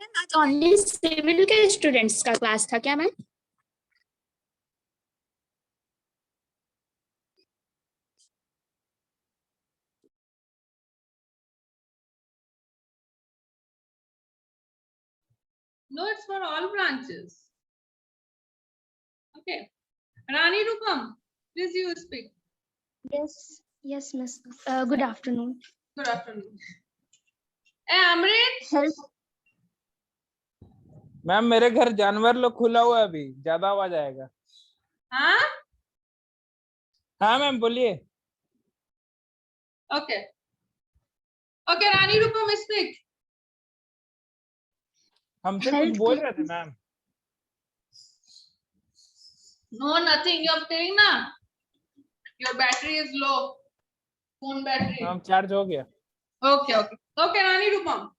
आज only civil के students का क्लास था क्या ma'am? No, it's for all branches. Okay. Rani Rupam, please you speak. Yes, miss. Good afternoon. Good afternoon. Hey, Amrit. Health. Ma'am मेरे घर जानवर लोग खुला हुआ है, अभी ज्यादा आवाज आएगा। हाँ? हाँ मैम बोलिए। Okay. Okay, Rani Rupam, speak. हमसे कुछ बोल रहे थे ma'am. No, nothing. You are saying na. Your battery is low. Phone battery. Ma'am charge हो गया। Okay, okay. Okay, Rani Rupam.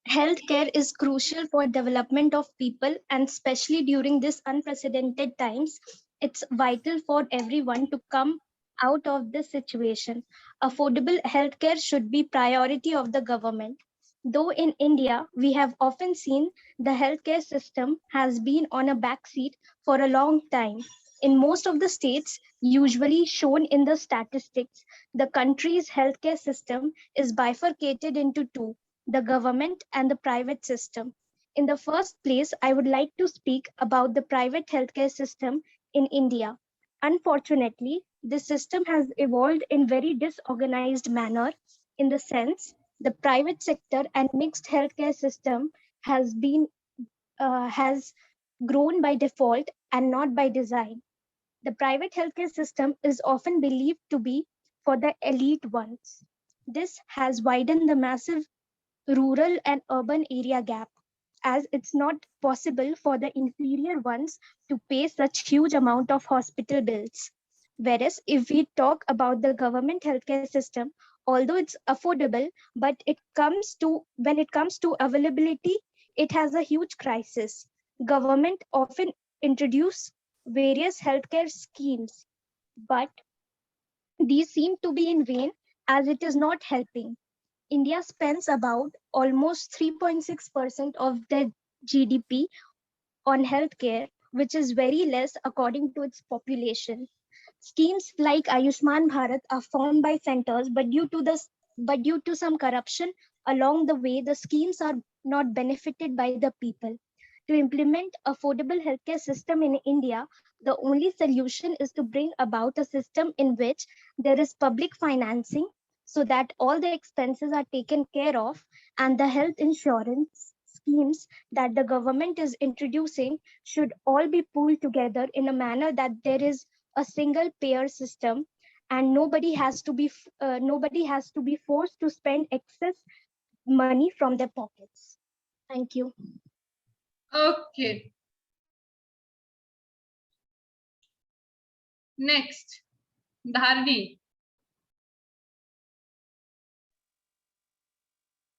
Healthcare is crucial for development of people, and especially during this unprecedented times, it's vital for everyone to come out of this situation. Affordable healthcare should be priority of the government. Though in India, we have often seen the healthcare system has been on a backseat for a long time. In most of the states, usually shown in the statistics, the country's healthcare system is bifurcated into two: the government and the private system. In the first place, I would like to speak about the private healthcare system in India. Unfortunately, this system has evolved in very disorganized manner, in the sense the private sector and mixed healthcare system has grown by default and not by design. The private healthcare system is often believed to be for the elite ones. This has widened the massive rural and urban area gap, as it's not possible for the inferior ones to pay such huge amount of hospital bills. Whereas if we talk about the government healthcare system, although it's affordable, but when it comes to availability, it has a huge crisis. Government often introduce various healthcare schemes, but these seem to be in vain, as it is not helping. India spends about almost 3.6% of their GDP on healthcare, which is very less according to its population. Schemes like Ayushman Bharat are formed by centers, but due to some corruption along the way, the schemes are not benefited by the people. To implement affordable healthcare system in India, the only solution is to bring about a system in which there is public financing, so that all the expenses are taken care of, and the health insurance schemes that the government is introducing should all be pooled together in a manner that there is a single payer system, and nobody has to be forced to spend excess money from their pockets. Thank you. Okay. Next, Dharni.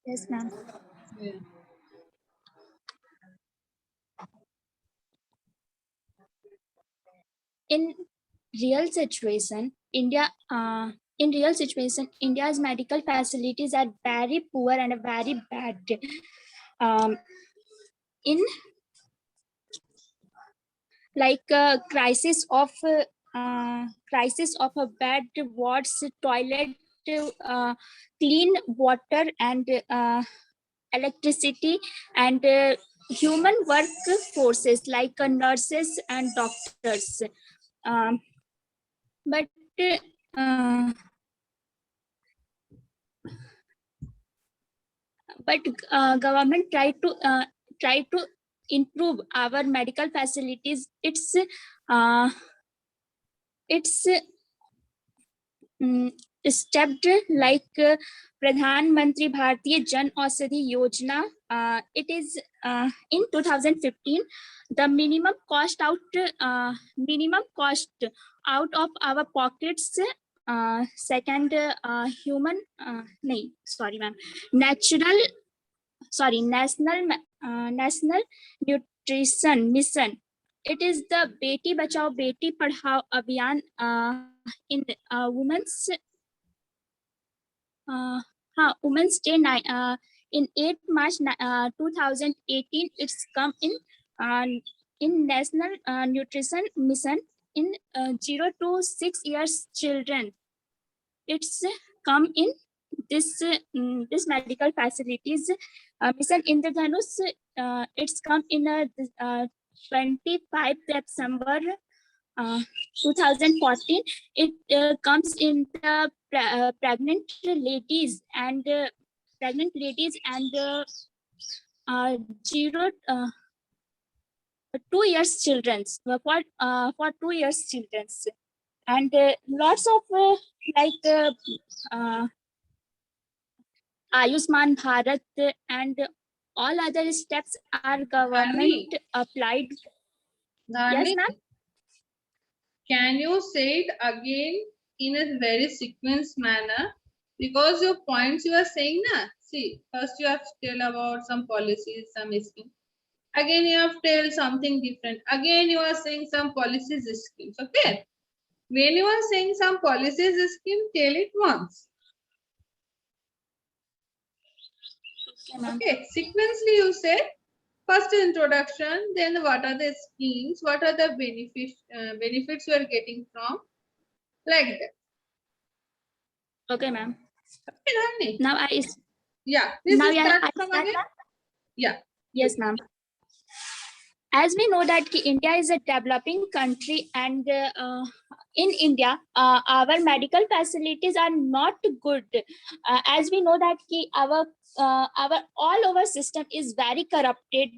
Yes ma'am. Yeah. In real situation, India's medical facilities are very poor and very bad. In like crisis of a bed, wards, toilet, clean water, and electricity, and human workforces like nurses and doctors. But government try to improve our medical facilities. It's stepped like Pradhan Mantri Bharatiya Jan Aushadhi Yojana. It is in 2015. The minimum cost out of our pockets. Second, National Nutrition Mission. It is the Beti Bachao Beti Padhao Abhiyan in Women's Day In 8 March 2018, it's come in National Nutrition Mission in 0 to 6 years children. It's come in this medical facilities mission Indradhanush. It's come in 25 December 2014. It comes in the pregnant ladies and 0 2 years children's for 2 years children's, and lots of Ayushman Bharat and all other steps are government applied. Yes, Dharani, ma'am. can you say it again in a very sequenced manner? Because your points you are saying, na? See, first you have to tell about some policies, some schemes. Again, you have to tell something different. Again, you are saying some policies, schemes. Okay. When you are saying some policies, scheme, tell it once. Okay, ma'am. Okay. Sequentially, you say first introduction, then what are the schemes, what are the benefits you are getting from, like that. Okay, ma'am. Okay, Dharani? Now I Yeah. Please now start I from start, again. ma'am? Yeah. Yes, ma'am. As we know that India is a developing country, and in India, our medical facilities are not good. As we know that our all over system is very corrupted.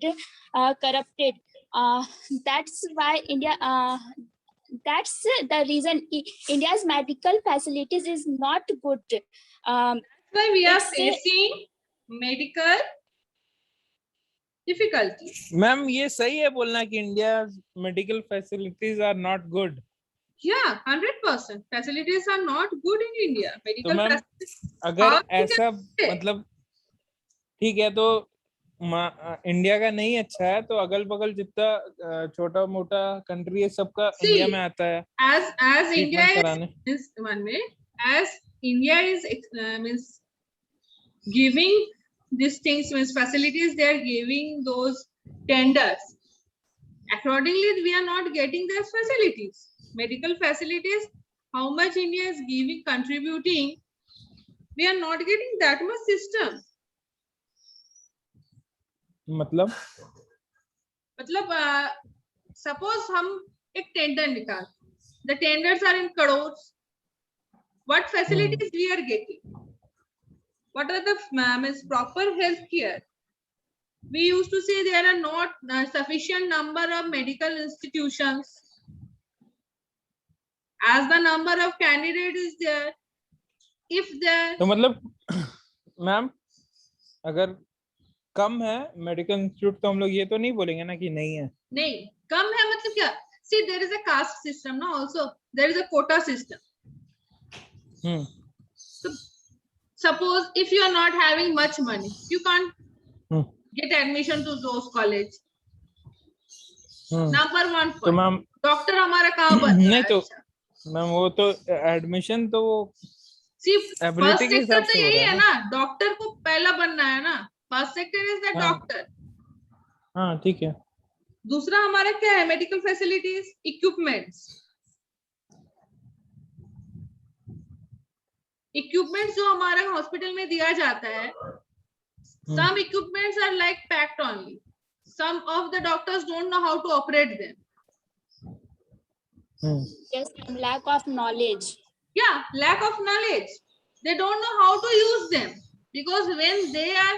That's why India. That's the reason India's medical facilities is not good. That's why we are It's facing medical difficulties. Ma'am ये सही है बोलना कि India medical facilities are not good. Yeah, 100%. Facilities are not good in India. तो Medical ma'am facilities. अगर How we ऐसा can- मतलब ठीक है तो इंडिया का नहीं अच्छा है तो अगल बगल जितना छोटा मोटा कंट्री है सबका See, इंडिया में आता है as India ट्रीटमेंट is कराने. means one minute, as India is means giving these things, means facilities, they are giving those tenders. Accordingly, we are not getting those facilities. Medical facilities, how much India is giving, contributing, we are not getting that much system. मतलब suppose हम एक tender निकाल, the tenders are in crores. What facilities we are getting? What are the means proper health care? We used to say there are not sufficient number of medical institutions. As the number of candidates is there, if there तो मतलब ma'am अगर कम है medical institute तो हम लोग ये तो नहीं बोलेंगे ना कि नहीं है. नहीं कम है मतलब क्या? See, there is a caste system, no? Also, there is a quota system. So, suppose if you are not having much money, you can't get admission to those college. Number one तो point. Ma'am doctor हमारा कहाँ बन रहा नहीं है? तो ma'am वो तो एडमिशन तो वो सिर्फ ability फर्स्ट के सेक्टर हिसाब तो से हो यही रहा है है ना, डॉक्टर को पहला बनना है ना. फर्स्ट सेक्टर इज द हाँ. डॉक्टर. हाँ ठीक है. दूसरा हमारा क्या है? Medical facilities, equipments. इक्विपमेंट्स जो हमारे हॉस्पिटल में दिया जाता है, some equipments are like packed only. Some of the doctors don't know how to operate them. yes, lack of knowledge. Yeah, lack of knowledge. They don't know how to use them, because when they are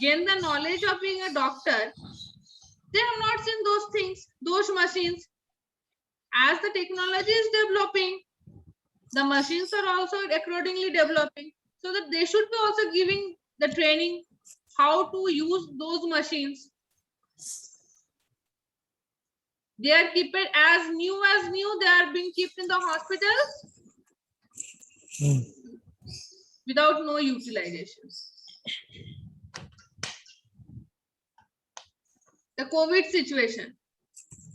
gain the knowledge of being a doctor, they have not seen those things, those machines. As the technology is developing, the machines are also accordingly developing, so that they should be also giving the training how to use those machines. They are kept as new, they are being kept in the hospitals without no utilization. The COVID situation.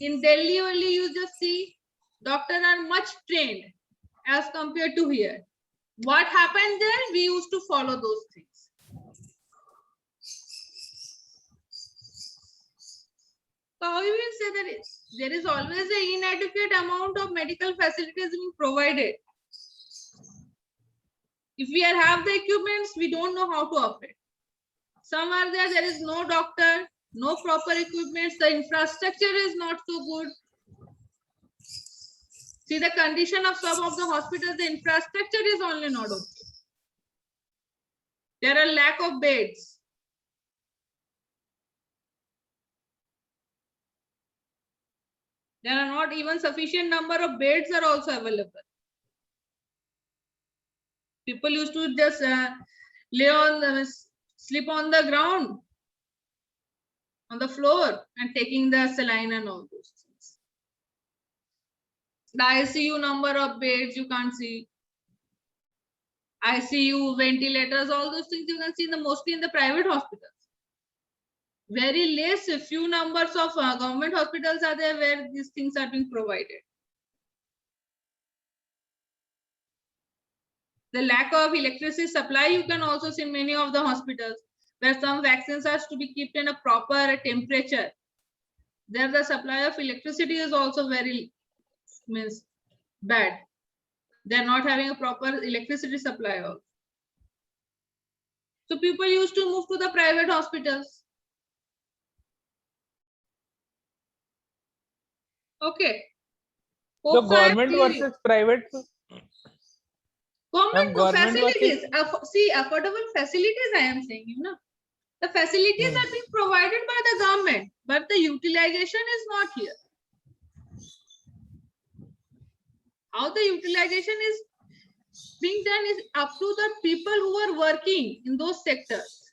In Delhi only you just see doctors are much trained as compared to here. What happened there? We used to follow those things. How you will say that there is always an inadequate amount of medical facilities being provided? If we have the equipments, we don't know how to operate. Some are there, there is no doctor, no proper equipments, the infrastructure is not so good. See the condition of some of the hospitals, the infrastructure is only not okay. There are lack of beds. There are not even sufficient number of beds are also available. People used to just sleep on the ground, on the floor, and taking the saline and all those things. The ICU number of beds you can't see. ICU, ventilators, all those things you can see mostly in the private hospitals. Very less, a few numbers of government hospitals are there where these things are being provided. The lack of electricity supply you can also see in many of the hospitals, where some vaccines are to be kept in a proper temperature. There the supply of electricity is also very bad. They're not having a proper electricity supply also. So people used to move to the private hospitals. Okay. So Hope I am government clear. versus private. Government government facilities. See, affordable facilities I am saying, you know. The facilities are being provided by the government, but the utilization is not here. How the utilization is being done is up to the people who are working in those sectors.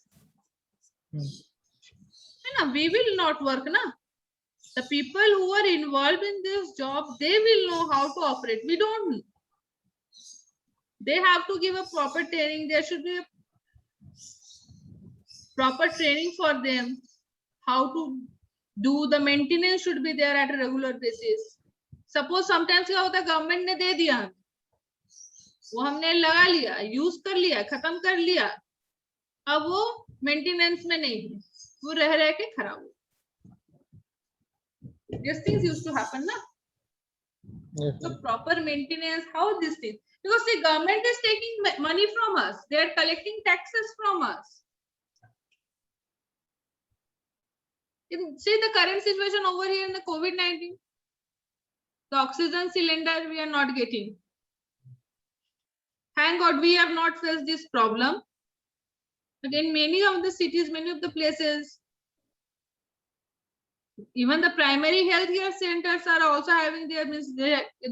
We will not work, na? The people who are involved in this job, they will know how to operate. We don't. They have to give a proper training. There should be a proper training for them. How to do the maintenance should be there at a regular basis. Suppose sometimes क्या होता है government ने दे दिया वो हमने लगा लिया use कर लिया खत्म कर लिया अब वो मेंटेनेंस में नहीं है वो रह के खराब हो these things used to happen na so proper maintenance how this thing because the government is taking money from us they are collecting taxes from us see the current situation over here in the COVID-19 the oxygen cylinder we are not getting thank God we have not faced this problem but in many of the cities many of the places even the primary healthcare centers are also having their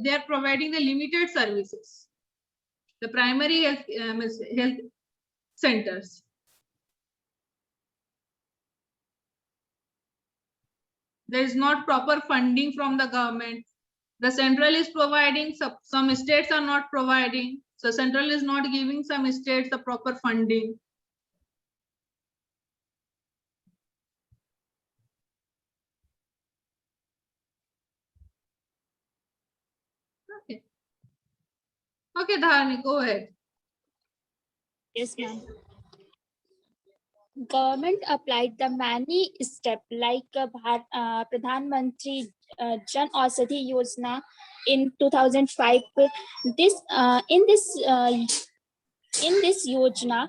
they are providing the limited services the primary health centers there is not proper funding from the government the central is providing some states are not providing so central is not giving some states the proper funding okay Dharani go ahead Yes, ma'am. Government applied the many steps like Pradhan Mantri Jan Aushadhi Yojana in 2005. This in this yojana,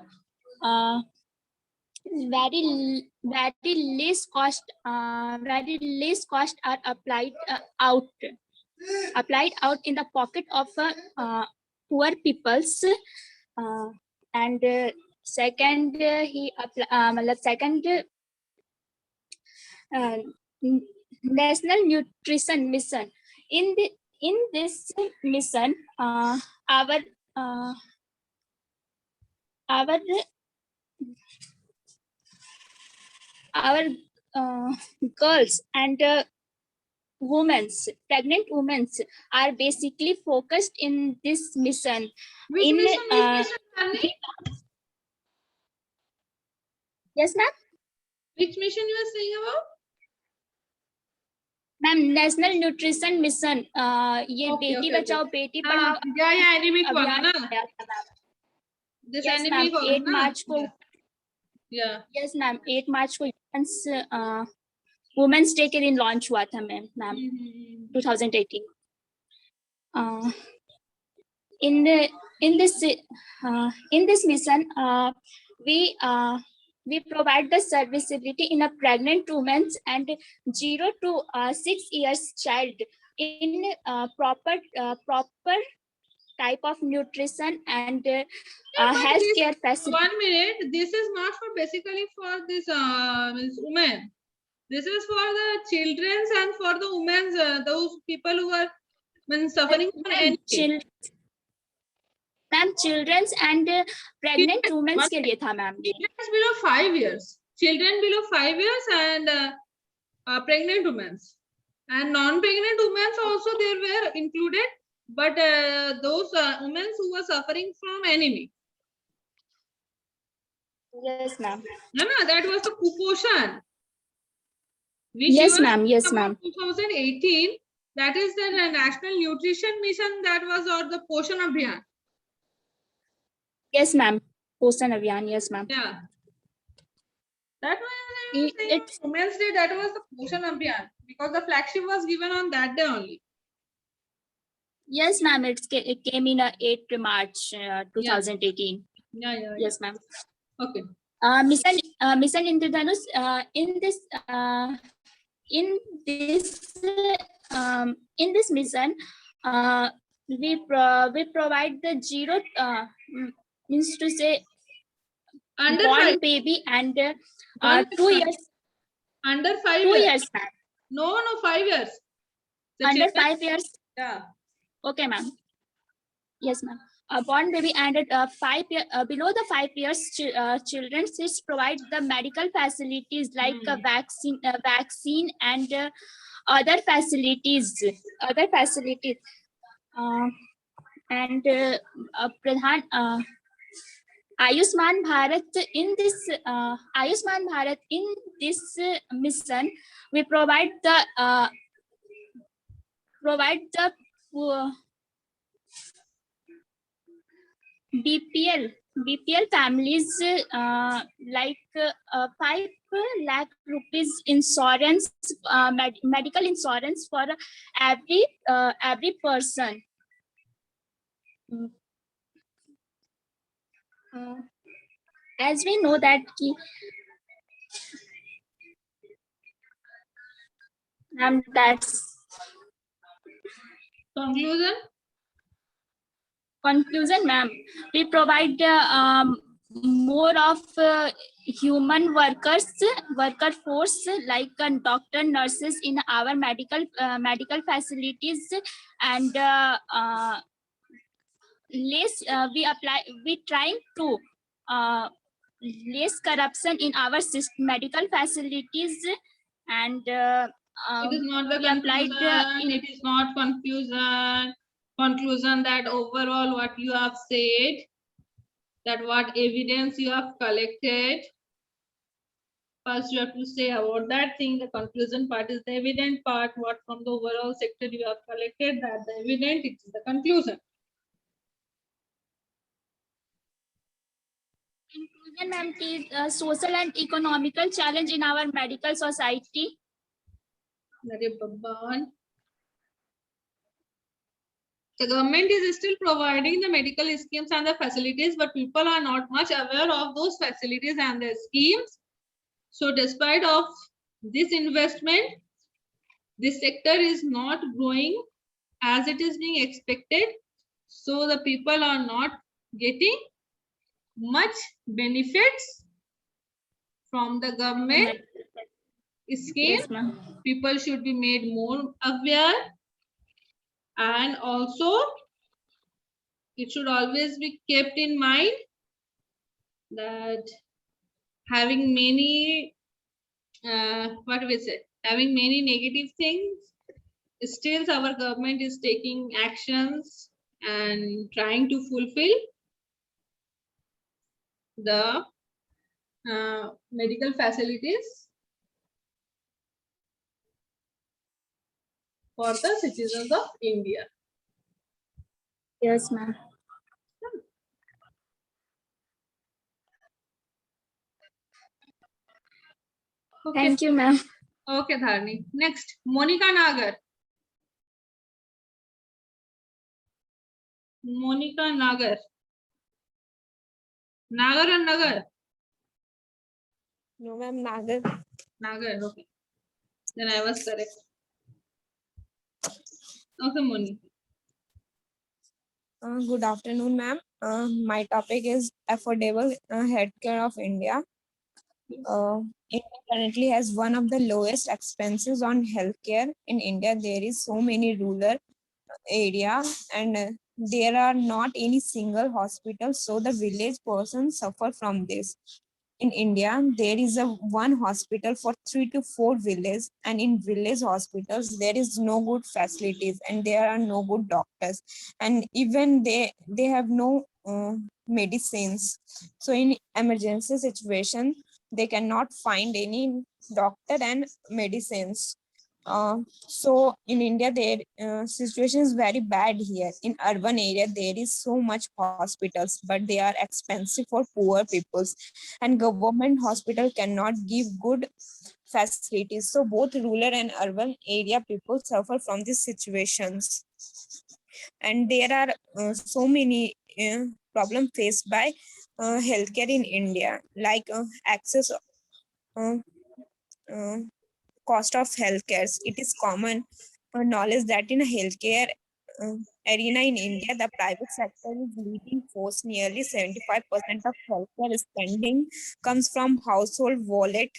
very less cost are applied out in the pocket of poor peoples. And second national nutrition mission in this mission our girls and pregnant women are basically focused in this mission. which mission Dharani? Yes, ma'am. Which mission you are saying about Ma'am, National Nutrition Mission. ये Beti Bachao Beti Padhao yeah anemic वाला ना this yes anemic ma'am 8 March को yeah yes ma'am 8 March को women's day के दिन launch हुआ था ma'am 2018. In this mission, we provide the serviceability in a pregnant woman and 0 to 6 years child in proper type of nutrition and healthcare facility. 1 minute. This is not for basically for this women. This is for the children and for the women, those people who are suffering from anything. Ma'am, children's and pregnant women के लिए था ma'am. Children below 5 years. Children below 5 years and pregnant women. And non-pregnant women also there were included, but those women who were suffering from anemia. Yes, ma'am. No, that was the Kuposhan. Yes, ma'am. Yes, ma'am. 2018. That is the National Nutrition Mission. That was or the Poshan Abhiyan. Yes, ma'am. Poshan Abhiyan. Yes, ma'am. Yeah. That was It's Women's Day. That was the Poshan Abhiyan because the flagship was given on that day only. Yes, ma'am. It came in 8th March 2018. Yeah. Yes, ma'am. Okay. Mission Indradhanush. In this mission, we provide the 0 means to say Under born 5. baby and 2 years. Under 5 2 years. years, ma'am. No, 5 years. The Under children- 5 years. Yeah. Okay, ma'am. Yes, ma'am. A born baby and below the 5 years children is provide the medical facilities like a vaccine and other facilities. And Pradhan Ayushman Bharat in this mission, we provide the BPL families like 5 lakh rupees insurance, medical insurance for every person. As we know that that's conclusion, ma'am. We provide more of human worker force like doctor, nurses in our medical facilities, and less we trying to less corruption in our medical facilities, and it is not the conclusion. It is not conclusion that overall what you have said, that what evidence you have collected. First, you have to say about that thing. The conclusion part is the evident part. What from the overall sector you have collected, that the evident, it is the conclusion. Inclusion, ma'am, is social and economical challenge in our medical society. The government is still providing the medical schemes and the facilities, but people are not much aware of those facilities and the schemes. So despite of this investment, this sector is not growing as it is being expected. So the people are not getting much benefits from the government scheme. Yes, ma'am. People should be made more aware, and also it should always be kept in mind that having many having many negative things, still our government is taking actions and trying to fulfill the medical facilities for the citizens of India. Yes, ma'am. Okay. Thank you, ma'am. Okay, Dharni. Next, Monica Nagar. Monica Nagar. Nagar or Nagar? No, ma'am, Nagar. Nagar, okay. Then I was correct. Okay, Monica. Good afternoon, ma'am. My topic is affordable healthcare of India. India currently has one of the lowest expenses on healthcare in India. There is so many rural area and there are not any single hospital, so the village persons suffer from this. In India, there is a one hospital for 3 to 4 villages, and in village hospitals there is no good facilities and there are no good doctors, and even they have no medicines. So in emergency situation, they cannot find any doctor and medicines. So in India, their situation is very bad here. In urban area, there is so much hospitals, but they are expensive for poor peoples, and government hospital cannot give good facilities. So both rural and urban area people suffer from these situations, and there are so many problems faced by healthcare in India, like access. Uh, uh, Cost of healthcare. It is common knowledge that in healthcare uh, arena in India, the private sector is leading force. Nearly 75% of healthcare spending comes from household wallet.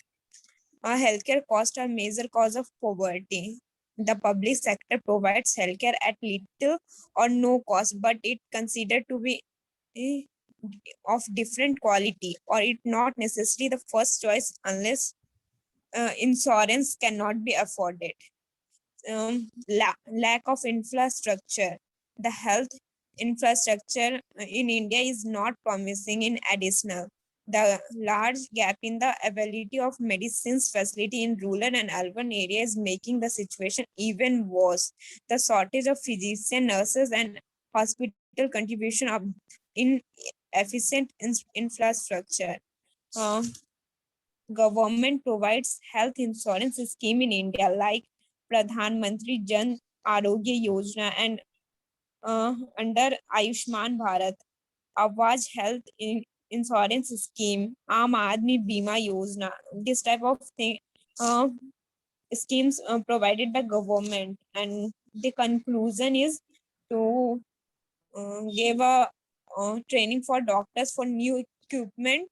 Healthcare costs are major cause of poverty. The public sector provides healthcare at little or no cost, but it considered to be eh, of different quality, or it not necessarily the first choice unless insurance cannot be afforded. Lack of infrastructure. The health infrastructure in India is not promising in additional. The large gap in the availability of medicines facility in rural and urban areas is making the situation even worse. The shortage of physicians, nurses, and hospital contribution of inefficient infrastructure. Uh, Government provides health insurance scheme in India like Pradhan Mantri Jan Arogya Yojana and under Ayushman Bharat, Awaz Health Insurance Scheme, Aam Aadmi Bima Yojana. This type of thing, uh, schemes provided by government, and the conclusion is to give a training for doctors for new equipment,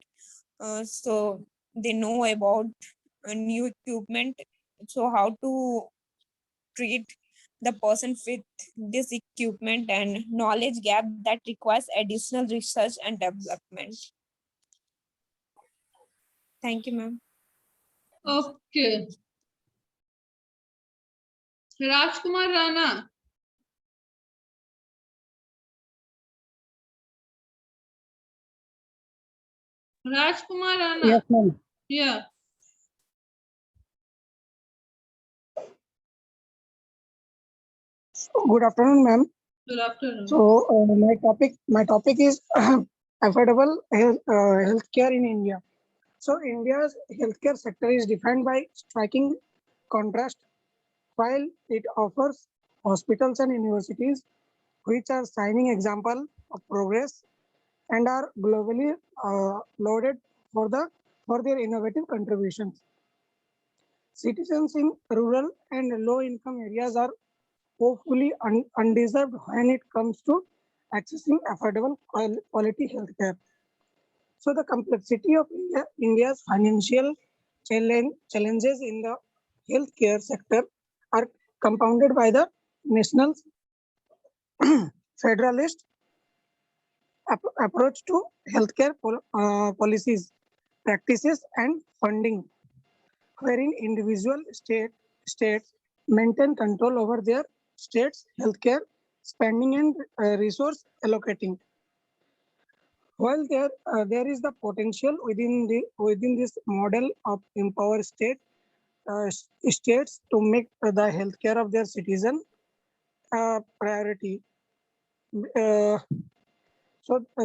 so they know about new equipment, so how to treat the person with this equipment, and knowledge gap that requires additional research and development. Thank you, ma'am. Okay. Rajkumar Rana. Rajkumar Rana. Yes, ma'am. Yeah. Good afternoon, ma'am. Good afternoon. So my topic is affordable healthcare in India. So India's healthcare sector is defined by striking contrast. While it offers hospitals and universities, which are shining example of progress and are globally lauded for their innovative contributions. Citizens in rural and low-income areas are woefully undeserved when it comes to accessing affordable quality healthcare. So the complexity of India's financial challenges in the healthcare sector are compounded by the national federalist approach to healthcare policies, practices, and funding, wherein individual states maintain control over their state's healthcare spending and resource allocating. While there is the potential within this model of empower states to make the healthcare of their citizen a priority. Uh,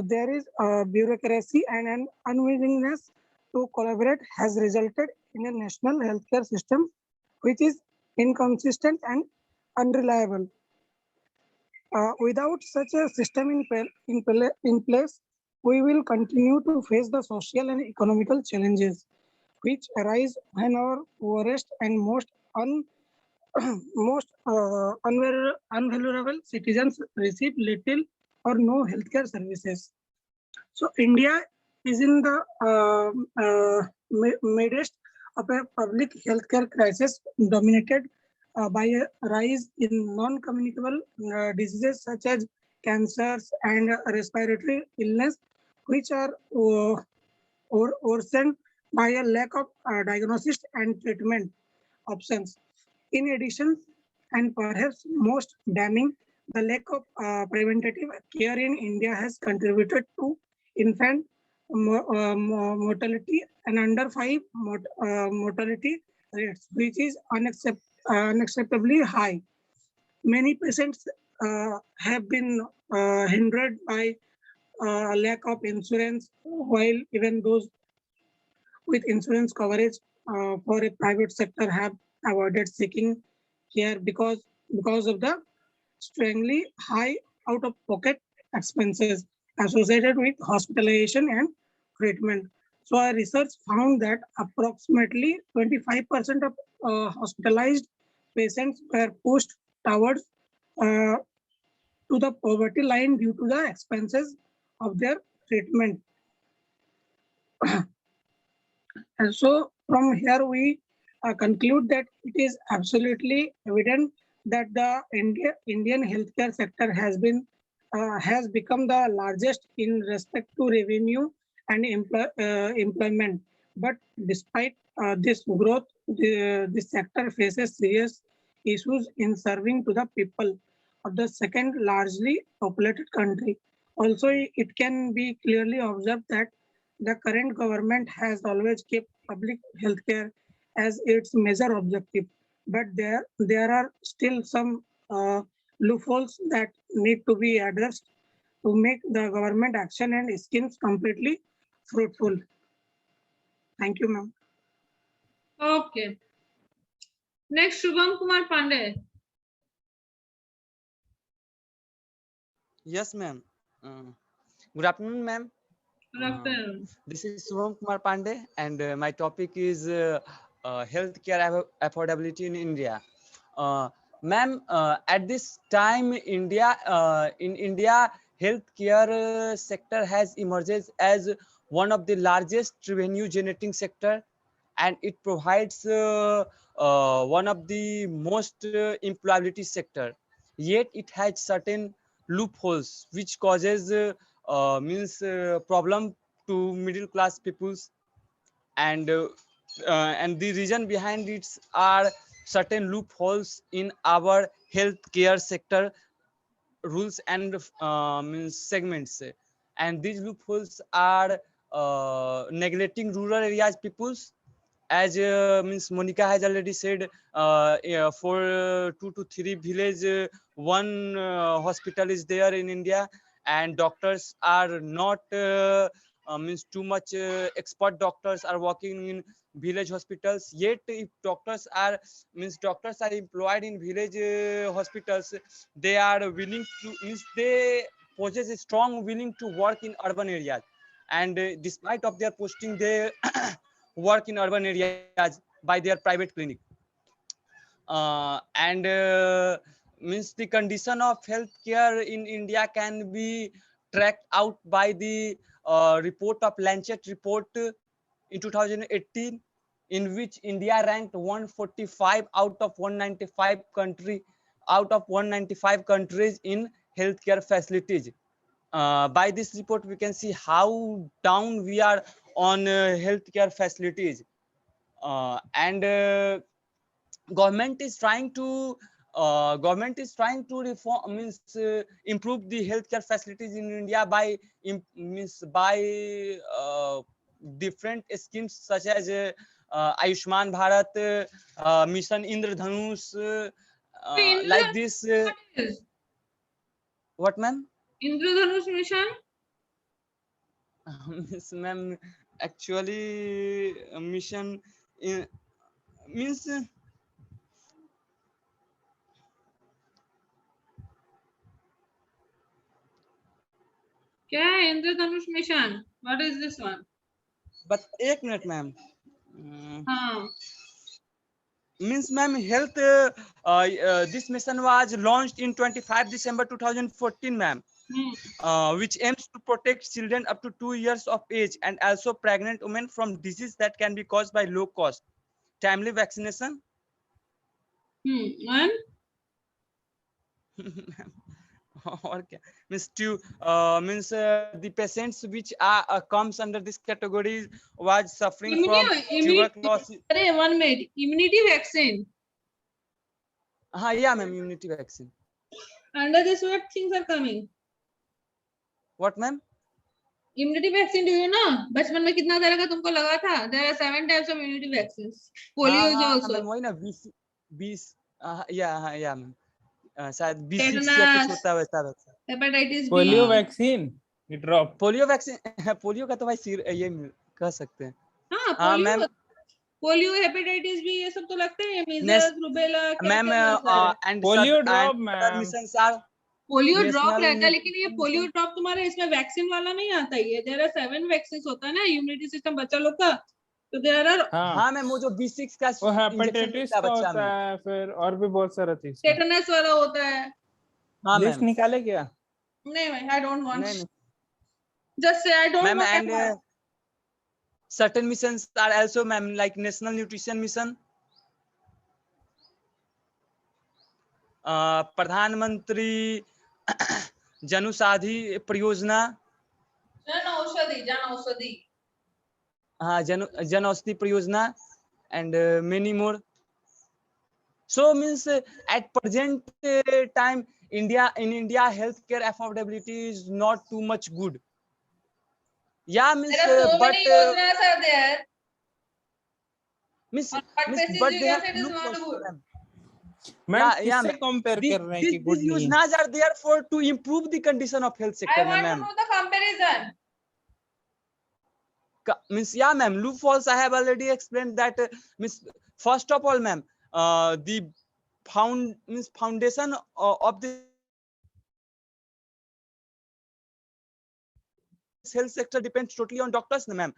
there is bureaucracy and an unwillingness to collaborate has resulted in a national healthcare system which is inconsistent and unreliable. Without such a system in place, we will continue to face the social and economical challenges which arise when our poorest and most unvaluable citizens receive little or no healthcare services. So India is in the midst of a public healthcare crisis dominated by a rise in non-communicable diseases such as cancers and respiratory illness, which are worsened by a lack of diagnosis and treatment options. In addition, and perhaps most damning, the lack of preventative care in India has contributed to infant mortality and under 5 mortality rates, which is unacceptably high. Many patients have been hindered by lack of insurance, while even those with insurance coverage for a private sector have avoided seeking care because of the strangely high out-of-pocket expenses associated with hospitalization and treatment. So our research found that approximately 25% of hospitalized patients were pushed towards uh, to the poverty line due to the expenses of their treatment. And so from here we conclude that it is absolutely evident that the Indian healthcare sector has become the largest in respect to revenue and employment. But despite this growth, this sector faces serious issues in serving to the people of the second largely populated country. Also, it can be clearly observed that the current government has always kept public healthcare as its major objective, but there are still some loopholes that need to be addressed to make the government action and schemes completely fruitful. Thank you, ma'am. Okay. Next, Shubham Kumar Pandey. Yes, ma'am. Good afternoon, ma'am. Good afternoon. This is Shubham Kumar Pandey, and my topic is healthcare affordability in India. Ma'am, at this time, in India, healthcare sector has emerged as one of the largest revenue generating sector, and it provides one of the most employability sector. Yet it has certain loopholes which causes means problem to middle class peoples, and the reason behind it are certain loopholes in our healthcare sector rules and means segments, and these loopholes are neglecting rural areas peoples, as means Monica has already said, yeah, for 2 to 3 village, one hospital is there in India, and doctors are not means too much expert doctors are working in village hospitals. Yet if doctors are employed in village hospitals, they are willing to, means they possess a strong willing to work in urban areas, and despite of their posting, they work in urban areas by their private clinic. And means the condition of healthcare in India can be tracked out by the report of Lancet report in 2018, in which India ranked 145 out of 195 countries in healthcare facilities. By this report, we can see how down we are on healthcare facilities, and government is trying to reform, means improve the healthcare facilities in India by means by different schemes such as Ayushman Bharat, Mission Indradhanush, like this. What is What, ma'am? Indradhanush mission? Miss ma'am, actually mission in, means क्या है Indradhanush mission? What is this one? but एक minute ma'am हाँ. means ma'am health this mission was launched in 25 December 2014 ma'am. Which aims to protect children up to 2 years of age and also pregnant women from disease that can be caused by low cost timely vaccination. And or क्या means to means the patients which are comes under this category was suffering from tuberculosis. अरे 1 minute. Immunity vaccine. Yeah ma'am, immunity vaccine. Under this what things are coming? What ma'am? Immunity vaccine, do you know? बचपन में कितना तरह का तुमको लगा था? There are 7 types of immunity vaccines. Polio is also. Ma'am वही ना 20 या मैम शायद 20 या Tetanus. कुछ होता है वैसा वैसा. Hepatitis B. Polio vaccine drop. Polio vaccine polio का तो भाई ये कह सकते हैं. हाँ मैम पोलियो हेपेटाइटिस बी ये सब तो लगते हैं. Measles rubella ma'am and polio drop ma'am. Missions are polio drop National रहता है लेकिन ये पोलियो ड्रॉप तुम्हारे इसमें वैक्सीन वाला नहीं आता है. देयर आर 7 वैक्सीन होता है ना इम्यूनिटी सिस्टम बच्चा लोग का. तो देयर आर हाँ मैम वो जो B6 का वो हेपेटाइटिस का होता है फिर और भी बहुत सारा चीज. टेटनस वाला होता है. हाँ लिस्ट मैम निकाले क्या? नहीं भाई आई डोंट वांट. नहीं just say I don't ma'am no. And certain missions are also ma'am like national nutrition mission, प्रधानमंत्री जनौषधि परियोजना. जन औषधि हाँ जन औषधि परियोजना and many more. So means at present time in India healthcare affordability is not too much good. Yeah means but means but they have loopholes, ma'am. Ma'am Yeah, किससे compare कर रहे हैं कि These good नहीं है? योजनाएं are there for to improve the condition of health sector, ma'am. the comparison. Means yeah ma'am, loopholes I have already explained that means first of all ma'am the foundation of the health sector depends totally on doctors, ma'am.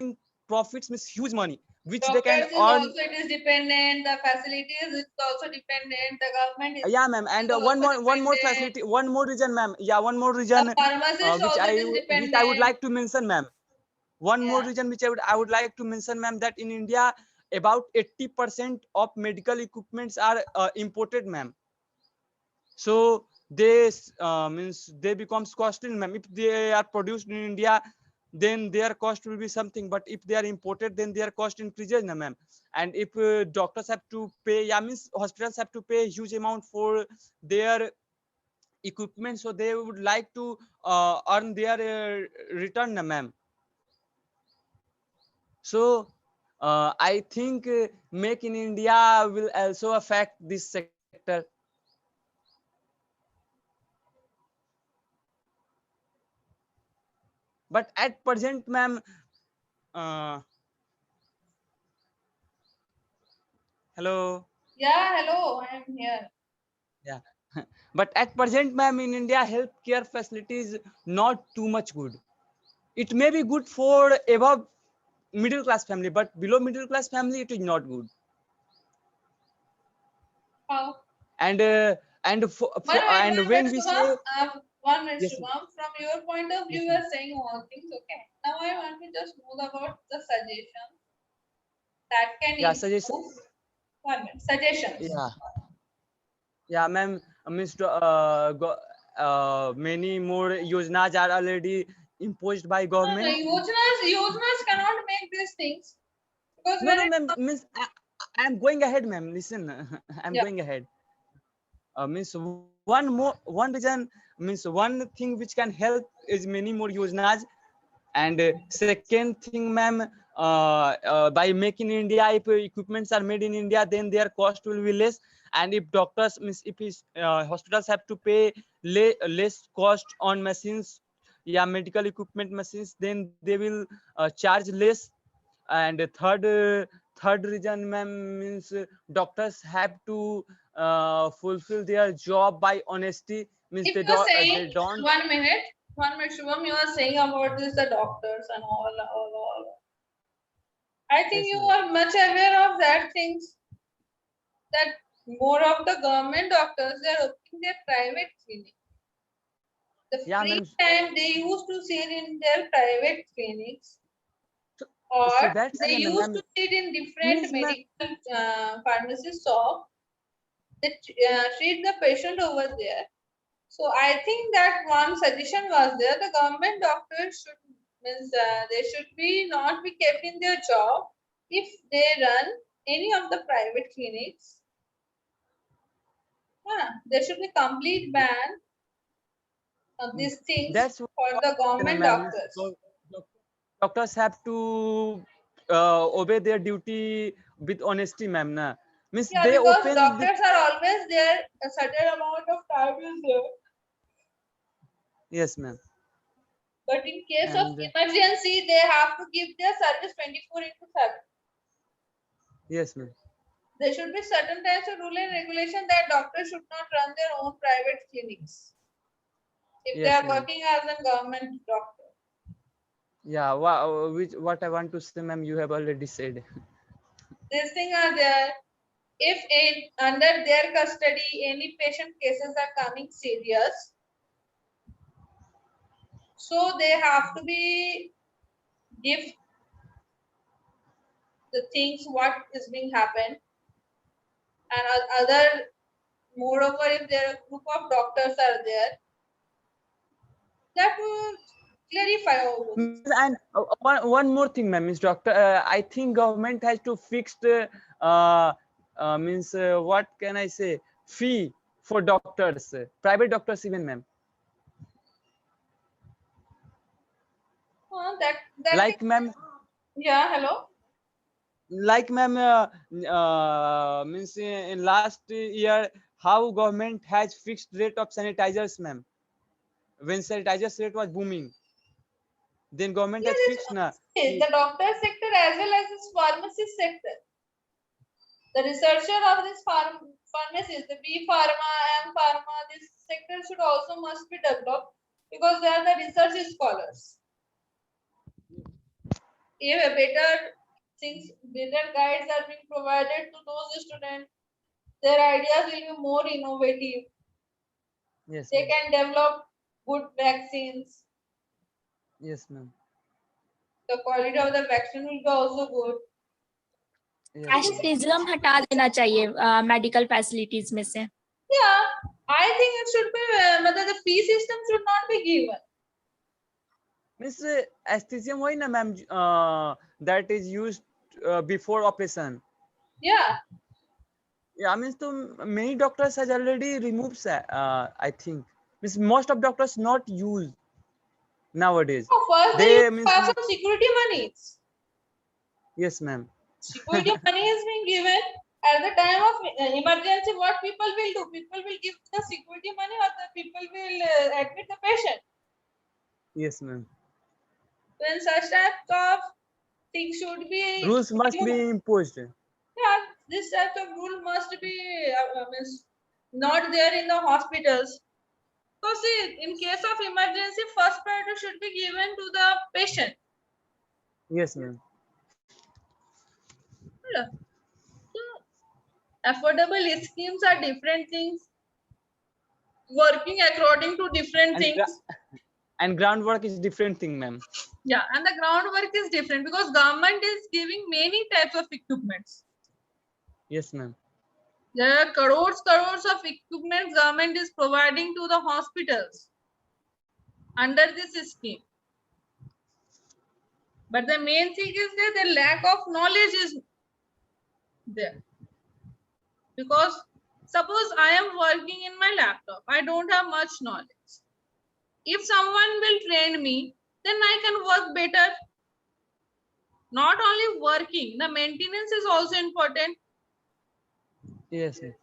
Profits means huge money which they can earn. Also it is dependent. The facilities is also dependent. The government is. Yeah ma'am, and one more facility, one more reason ma'am. Yeah, one more reason which I would like to mention ma'am. One more reason which I would like to mention ma'am, that in India about 80% of medical equipments are imported ma'am. So they means they becomes costly ma'am. If they are produced in India then their cost will be something, but if they are imported then their cost increases ma'am. And if doctors have to pay, yeah means hospitals have to pay a huge amount for their equipment, so they would like to earn their return ma'am. So I think Make in India will also affect this sector. But at present ma'am hello. Yeah, hello, I am here. Yeah. But at present ma'am in India healthcare facility is not too much good. It may be good for above middle class family, but below middle class family it is not good. How? And when we say 1 minute, Yes, Shubham, from your point of view, you are saying all things, okay. Now I want to just know about the suggestion that can improve. suggestions. 1 minute, suggestions. Yeah ma'am, many more yojnas are already imposed by government. Yojnas cannot make these things. Because No ma'am, means I am going ahead ma'am, listen. I'm going ahead. Means one reason, means one thing which can help is many more yojnas. And second thing ma'am, by making India, if equipments are made in India then their cost will be less. And if doctors means if hospitals have to pay less cost on machines, medical equipment machines, then they will charge less. And third reason ma'am, means doctors have to fulfill their job by honesty, means if they you're saying, they don't. 1 minute, One minute, Shubham, you are saying about this, the doctors and all. I think Yes, you ma'am. are much aware of that things, that more of the government doctors, they are opening their private clinic. The Yeah, free ma'am. time they used to sit in their private clinics, So, or so that's they why, used ma'am. to sit in different Means, ma'am. medical pharmacy shop. They treat the patient over there. So I think that one suggestion was there. The government doctors should means they should be not be kept in their job if they run any of the private clinics. There should be complete ban of these things That's what, for the government ma'am. Means doctors. doctors have to obey their duty with honesty, ma'am. Na? Means Yeah, they because open the. doctors are always there. A certain amount of time is there. Yes, ma'am. But in case of And emergency, they have to give their service 24/7. yes, ma'am. There should be certain types of rule and regulation that doctors should not run their own private clinics if they Yes, are ma'am. working as a government doctor. Yeah. What I want to say, ma'am, you have already said. These things are there. If under their custody any patient cases are coming serious, so they have to be give the things what is being happened, and other moreover if there are a group of doctors are there, that will clarify all those. And one more thing, ma'am, is doctor. I think government has to fix the means what can I say, fee for doctors, private doctors even, ma'am. That Like, ma'am, yeah, hello. like, ma'am, means in last year, how government has fixed rate of sanitizers, ma'am. When sanitizers rate was booming, then government Yeah, has fixed na. the doctor sector as well as this pharmacy sector. The researcher of this pharmacies, the B Pharma, M Pharma, this sector should also must be developed because they are the research scholars. If a better things, better guides are being provided to those students, their ideas will be more innovative. Yes, They ma'am. can develop good vaccines. Yes, ma'am. The quality of the vaccine will be also good. Yes, ma'am. कैस्टिज्म हटा देना चाहिए medical facilities में से. Yeah, I think it should be, the fee system should not be given. Means anesthesia वही ना, ma'am, that is used before operation. Yeah. Yeah, means to many doctors has already removed I think. Means most of doctors not use nowadays. Oh, first they They used to means pass on security monies. yes, ma'am. Security money is being given at the time of emergency. What people will do? People will give the security money, or the people will admit the patient. Yes, ma'am. When such type of things should be Rules must given. be imposed. Yeah, this type of rule must be means not there in the hospitals. So see, in case of emergency, first priority should be given to the patient. Yes, ma'am. So affordable schemes are different things, working according to different And things. and groundwork is different thing, ma'am. Yeah, and the groundwork is different because government is giving many types of equipments. Yes, ma'am. There are crores of equipment government is providing to the hospitals under this scheme. But the main thing is that the lack of knowledge is there. Because suppose I am working in my laptop, I don't have much knowledge. If someone will train me, then I can work better. Not only working, the maintenance is also important. Yes, ma'am.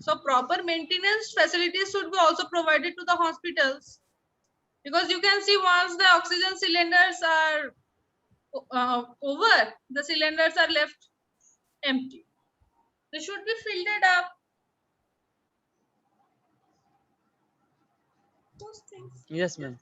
So proper maintenance facilities should be also provided to the hospitals. Because you can see once the oxygen cylinders are over, the cylinders are left empty. They should be filled up. those things. Yes, ma'am.